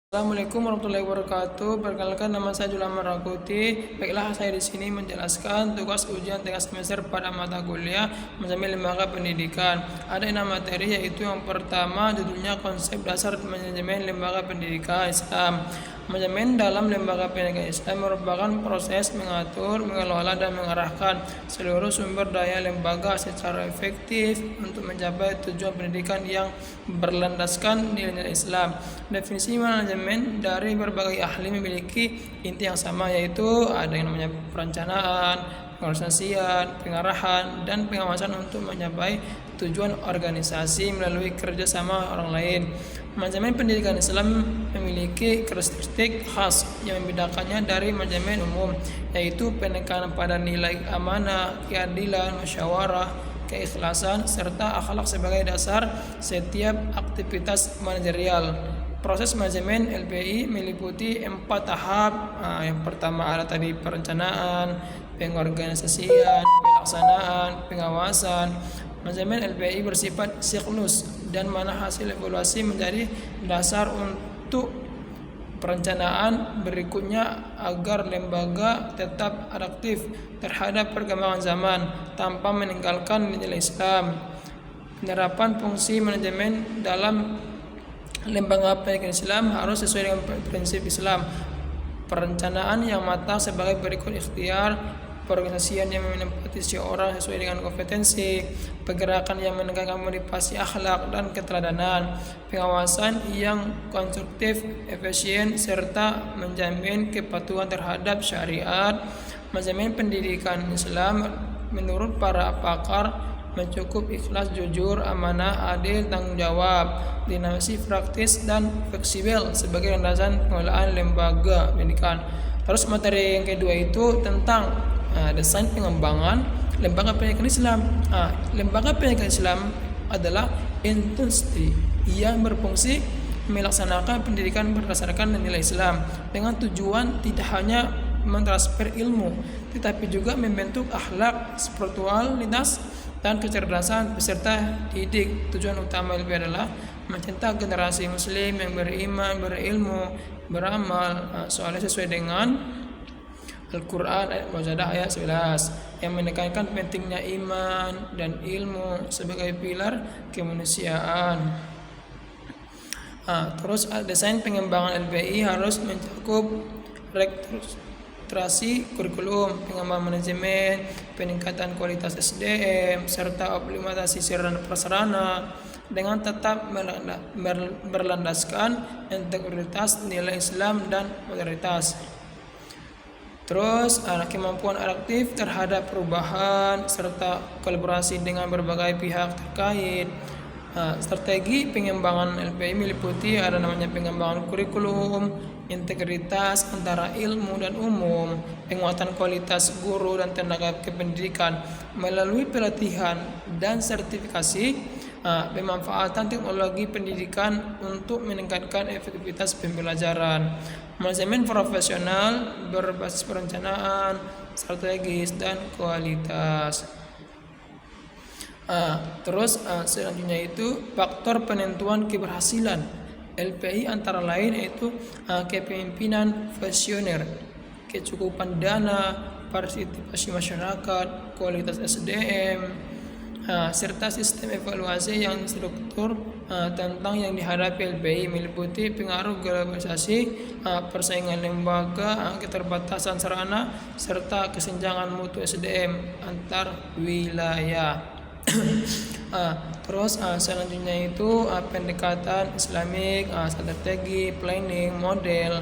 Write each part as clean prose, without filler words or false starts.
Assalamualaikum warahmatullahi wabarakatuh. Perkenalkan, nama saya Julam Marakuti. Baiklah, saya di sini menjelaskan tugas ujian tengah semester pada mata kuliah manajemen lembaga pendidikan. Ada 6 materi, yaitu yang pertama judulnya konsep dasar manajemen lembaga pendidikan Islam. Manajemen dalam lembaga pendidikan Islam merupakan proses mengatur, mengelola, dan mengarahkan seluruh sumber daya lembaga secara efektif untuk mencapai tujuan pendidikan yang berlandaskan nilai-nilai Islam. Definisi manajemen dari berbagai ahli memiliki inti yang sama, yaitu ada yang namanya perencanaan, pengorganisasian, pengarahan, dan pengawasan untuk mencapai tujuan organisasi melalui kerjasama orang lain. Manajemen pendidikan Islam memiliki karakteristik khas yang membedakannya dari manajemen umum, yaitu penekanan pada nilai amanah, keadilan, musyawarah, keikhlasan, serta akhlak sebagai dasar setiap aktivitas manajerial. Proses manajemen LPI meliputi 4 tahap. Yang pertama ada tadi perencanaan, pengorganisasian, pelaksanaan, pengawasan. Manajemen LPI bersifat siklus, dan mana hasil evaluasi menjadi dasar untuk perencanaan berikutnya agar lembaga tetap adaptif terhadap perkembangan zaman tanpa meninggalkan nilai Islam. Penerapan fungsi manajemen dalam lembaga pendidikan Islam harus sesuai dengan prinsip Islam. Perencanaan yang matang sebagai berikut: ikhtiar, perorganisasian yang menempati seorang sesuai dengan kompetensi, pergerakan yang menekankan motivasi akhlak dan keteladanan, pengawasan yang konstruktif, efisien, serta menjamin kepatuhan terhadap syariat. Manajemen pendidikan Islam menurut para pakar mencakup ikhlas, jujur, amanah, adil, tanggung jawab, dinamisi, praktis, dan fleksibel sebagai landasan pengelolaan lembaga pendidikan. Terus materi yang kedua itu tentang desain pengembangan lembaga pendidikan Islam. Lembaga pendidikan Islam adalah institusi yang berfungsi melaksanakan pendidikan berdasarkan nilai Islam dengan tujuan tidak hanya mentransfer ilmu, tetapi juga membentuk akhlak, spiritualitas, dan kecerdasan peserta didik. Tujuan utama LPI adalah mencetak generasi muslim yang beriman, berilmu, beramal, soalnya sesuai dengan Al-Quran ayat Mujadah ayat 11 yang menekankan pentingnya iman dan ilmu sebagai pilar kemanusiaan. Terus desain pengembangan LPI harus mencakup restrukturasi kurikulum, pengembangan manajemen, peningkatan kualitas SDM, serta optimalisasi sarana prasarana dengan tetap berlandaskan integritas, nilai Islam, dan modernitas. Terus kemampuan adaptif terhadap perubahan serta kolaborasi dengan berbagai pihak terkait. Strategi pengembangan LPI meliputi ada namanya pengembangan kurikulum, integritas antara ilmu dan umum, penguatan kualitas guru dan tenaga kependidikan melalui pelatihan dan sertifikasi, pemanfaatan teknologi pendidikan untuk meningkatkan efektivitas pembelajaran. Manajemen profesional berbasis perencanaan, strategis, dan kualitas. Terus selanjutnya itu faktor penentuan keberhasilan LPI antara lain yaitu kepemimpinan visioner, kecukupan dana, partisipasi masyarakat, kualitas SDM, serta sistem evaluasi yang struktur. Tentang yang dihadapi LPI meliputi pengaruh globalisasi, persaingan lembaga, keterbatasan sarana, serta kesenjangan mutu SDM antar wilayah. Terus selanjutnya itu pendekatan Islamik, strategi, planning, model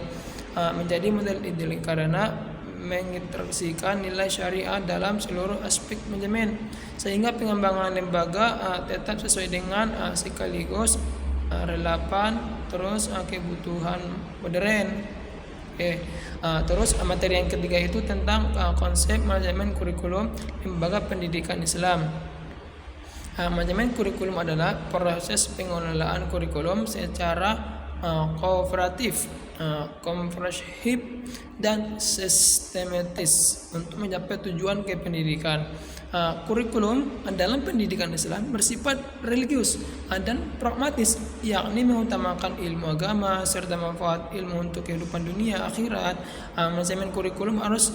menjadi model ideal karena mengintegrasikan nilai syariat dalam seluruh aspek manajemen sehingga pengembangan lembaga tetap sesuai dengan sekaligus relevan terus kebutuhan modern. Terus materi yang ketiga itu tentang konsep manajemen kurikulum lembaga pendidikan Islam. Manajemen kurikulum adalah proses pengelolaan kurikulum secara kooperatif komprehensif dan sistematis untuk mencapai tujuan kependidikan. Kurikulum dalam pendidikan Islam bersifat religius dan pragmatis, yakni mengutamakan ilmu agama serta manfaat ilmu untuk kehidupan dunia akhirat. Manajemen kurikulum harus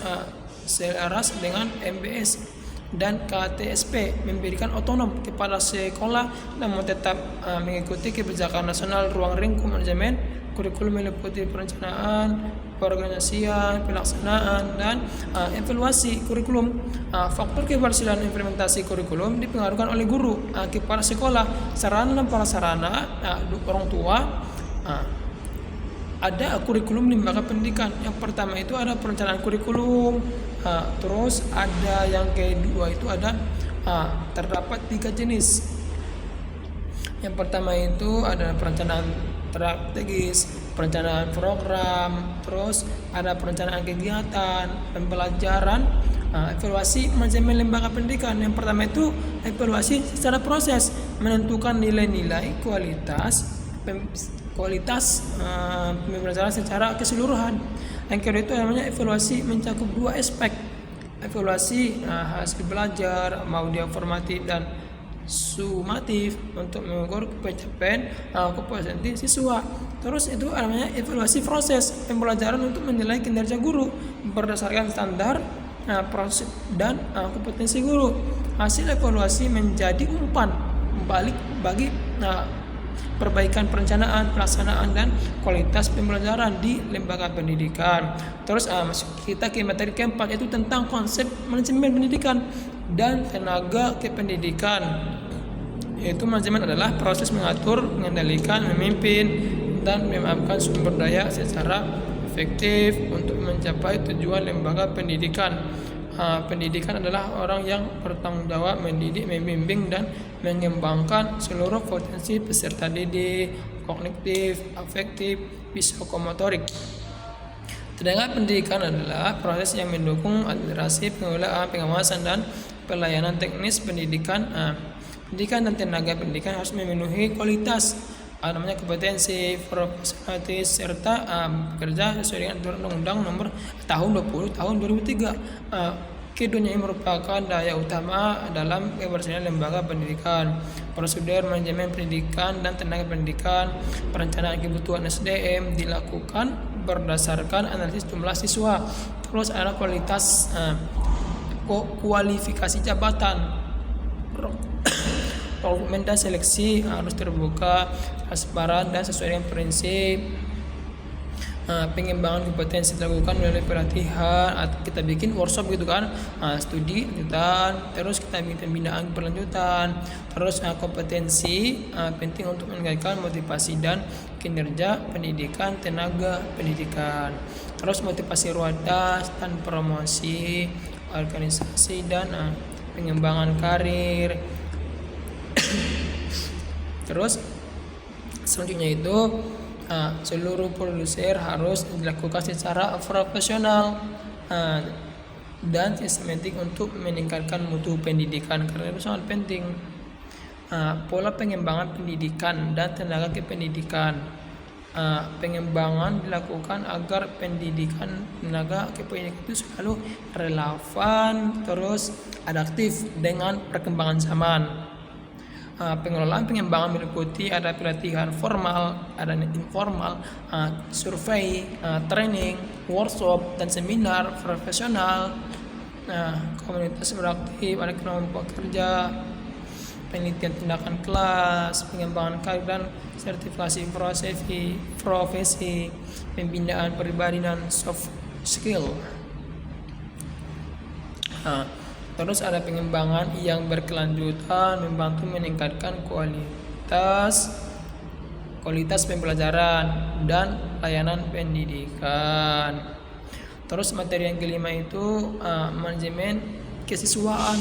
selaras dengan MBS dan KTSP, memberikan otonom kepada sekolah namun tetap mengikuti kebijakan nasional. Ruang lingkup manajemen kurikulum meliputi perencanaan, pengorganisasian, pelaksanaan, dan evaluasi kurikulum. Faktor keberhasilan implementasi kurikulum dipengaruhi oleh guru, kepala sekolah, sarana dan prasarana, orang tua. Ada kurikulum lembaga pendidikan. Yang pertama itu ada perencanaan kurikulum, terus ada yang kedua itu ada terdapat 3 jenis. Yang pertama itu ada perencanaan strategis, perencanaan program, terus ada perencanaan kegiatan, pembelajaran, evaluasi manajemen lembaga pendidikan. Yang pertama itu evaluasi secara proses, menentukan nilai-nilai kualitas pembelajaran secara keseluruhan. Yang kedua itu namanya evaluasi, mencakup 2 aspek, evaluasi hasil belajar, mau dia formatif dan sumatif untuk mengukur pencapaian kompetensi siswa. Terus itu namanya evaluasi proses pembelajaran untuk menilai kinerja guru berdasarkan standar proses dan kompetensi guru. Hasil evaluasi menjadi umpan balik bagi perbaikan perencanaan, pelaksanaan, dan kualitas pembelajaran di lembaga pendidikan. Terus kita ke materi keempat, yaitu tentang konsep manajemen pendidikan dan tenaga kependidikan. Yaitu manajemen adalah proses mengatur, mengendalikan, memimpin, dan memahamkan sumber daya secara efektif untuk mencapai tujuan lembaga pendidikan. Pendidikan adalah orang yang bertanggung jawab mendidik, membimbing, dan mengembangkan seluruh potensi peserta didik, kognitif, afektif, psikomotorik. Tenaga pendidikan adalah proses yang mendukung administrasi, pengelolaan, pengawasan, dan pelayanan teknis pendidikan. Pendidikan dan tenaga pendidikan harus memenuhi kualitas namanya kompetensi, profesionalitas, serta bekerja sesuai dengan Undang-Undang Nomor Tahun 20 Tahun 2003. Keduanya merupakan daya utama dalam keberhasilan lembaga pendidikan. Prosedur manajemen pendidikan dan tenaga pendidikan, perencanaan kebutuhan SDM dilakukan berdasarkan analisis jumlah siswa. Terus ada kualifikasi jabatan. Rekrutmen dan seleksi harus terbuka, transparan, dan sesuai dengan prinsip. Pengembangan kompetensi dilakukan melalui pelatihan, kita bikin workshop gitu kan, studi lanjutan, terus kita bikin pembinaan berlanjutan. Terus kompetensi penting untuk meningkatkan motivasi dan kinerja pendidikan tenaga pendidikan. Terus motivasi ruadas dan promosi organisasi dan pengembangan karir. Terus selanjutnya itu seluruh produser harus dilakukan secara profesional dan sistematik untuk meningkatkan mutu pendidikan, karena itu sangat penting. Pola pengembangan pendidikan dan tenaga kependidikan. Pengembangan dilakukan agar pendidikan tenaga kependidikan itu selalu relevan, terus adaptif dengan perkembangan zaman. Pengelolaan pengembangan meliputi ada pelatihan formal, ada informal, survei, training, workshop, dan seminar profesional. Komunitas beraktif, ada kelompok kerja, penelitian tindakan kelas, pengembangan karir dan sertifikasi profesi, pembinaan pribadi dan soft skill. Terus ada pengembangan yang berkelanjutan, membantu meningkatkan kualitas pembelajaran dan layanan pendidikan. Terus materi yang kelima itu manajemen kesiswaan.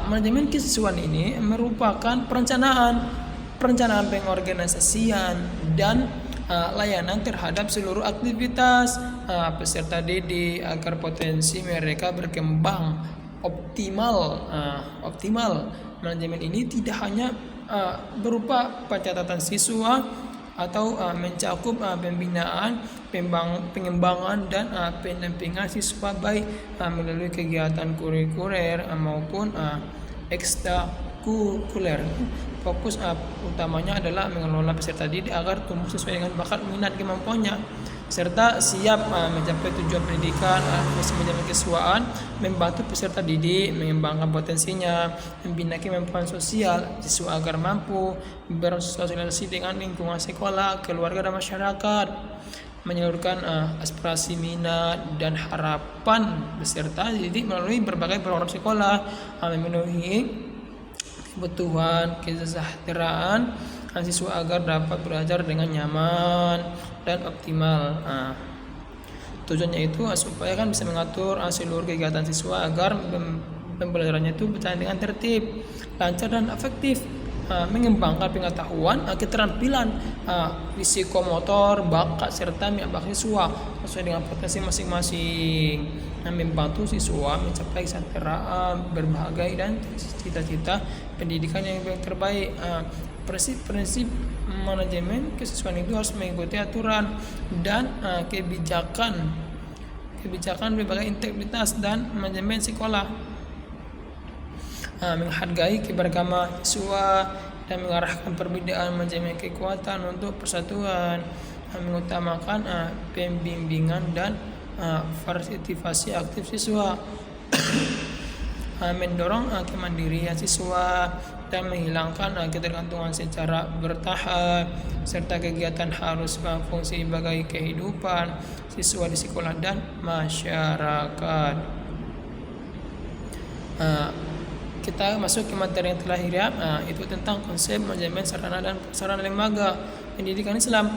Manajemen kesiswaan ini merupakan perencanaan pengorganisasian dan layanan terhadap seluruh aktivitas peserta didik agar potensi mereka berkembang optimal. Manajemen ini tidak hanya berupa pencatatan siswa, atau mencakup pembinaan, pengembangan dan pendampingan siswa baik melalui kegiatan kurikuler maupun ekstrakurikuler. Fokus utamanya adalah mengelola peserta didik agar tumbuh sesuai dengan bakat, minat, kemampuannya, serta siap mencapai tujuan pendidikan. Fungsi menjamin kesiswaan, membantu peserta didik mengembangkan potensinya, membina kemampuan sosial siswa agar mampu bersosialisasi dengan lingkungan sekolah, keluarga dan masyarakat, menyalurkan aspirasi, minat dan harapan peserta didik melalui berbagai program sekolah, memenuhi kebutuhan kesejahteraan siswa agar dapat belajar dengan nyaman dan optimal. Tujuannya itu supaya kan bisa mengatur seluruh kegiatan siswa agar pembelajarannya itu berjalan dengan tertib, lancar dan efektif, mengembangkan pengetahuan, keterampilan, psikomotor, bakat serta minat siswa sesuai dengan potensi masing-masing, membantu siswa mencapai kesejahteraan, berbahagia dan cita-cita pendidikan yang terbaik. Prinsip manajemen kesiswaan itu harus mengikuti aturan dan kebijakan berbagai integritas dan manajemen sekolah, menghargai keberagaman siswa dan mengarahkan perbedaan manajemen kekuatan untuk persatuan, mengutamakan pembimbingan dan partisipasi aktif siswa, mendorong kemandirian siswa dan menghilangkan ketergantungan secara bertahap, serta kegiatan harus berfungsi sebagai kehidupan siswa di sekolah dan masyarakat. Kita masuk ke materi yang terakhir ya, itu tentang konsep manajemen sarana dan prasarana lembaga pendidikan Islam.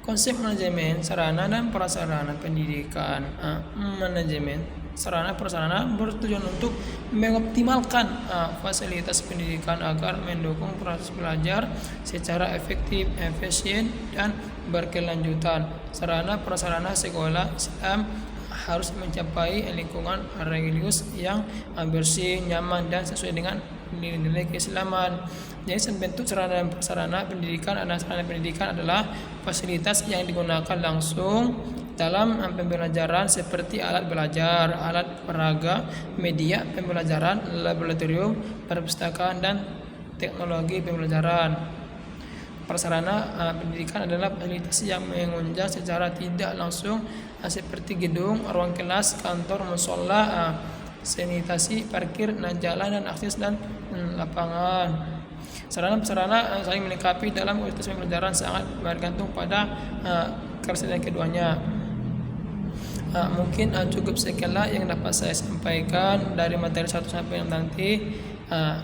Konsep manajemen sarana dan prasarana pendidikan, manajemen sarana prasarana bertujuan untuk mengoptimalkan fasilitas pendidikan agar mendukung proses belajar secara efektif, efisien dan berkelanjutan. Sarana prasarana sekolah Islam harus mencapai lingkungan religius yang bersih, nyaman dan sesuai dengan nilai-nilai keislaman. Jadi bentuk sarana dan prasarana pendidikan adalah fasilitas yang digunakan langsung dalam pembelajaran seperti alat belajar, alat peraga, media pembelajaran, laboratorium, perpustakaan dan teknologi pembelajaran. Prasarana pendidikan adalah fasilitas yang menunjang secara tidak langsung seperti gedung, ruang kelas, kantor, musola, sanitasi, parkir, jalan dan akses dan lapangan. Sarana-prasarana saling melengkapi dalam kualitas pembelajaran, sangat bergantung pada ketersediaan keduanya. Mungkin cukup sekianlah yang dapat saya sampaikan dari materi 1 sampai 6 nanti.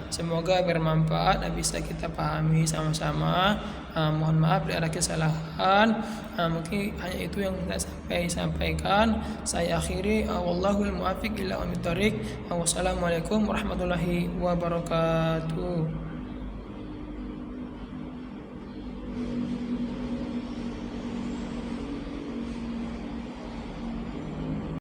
Semoga bermanfaat dan bisa kita pahami sama-sama. Mohon maaf bila ada kesalahan. Mungkin hanya itu yang saya sampaikan. Saya akhiri. Wallahul muwaffiq ila aqwamit thoriq. Wassalamualaikum warahmatullahi wabarakatuh.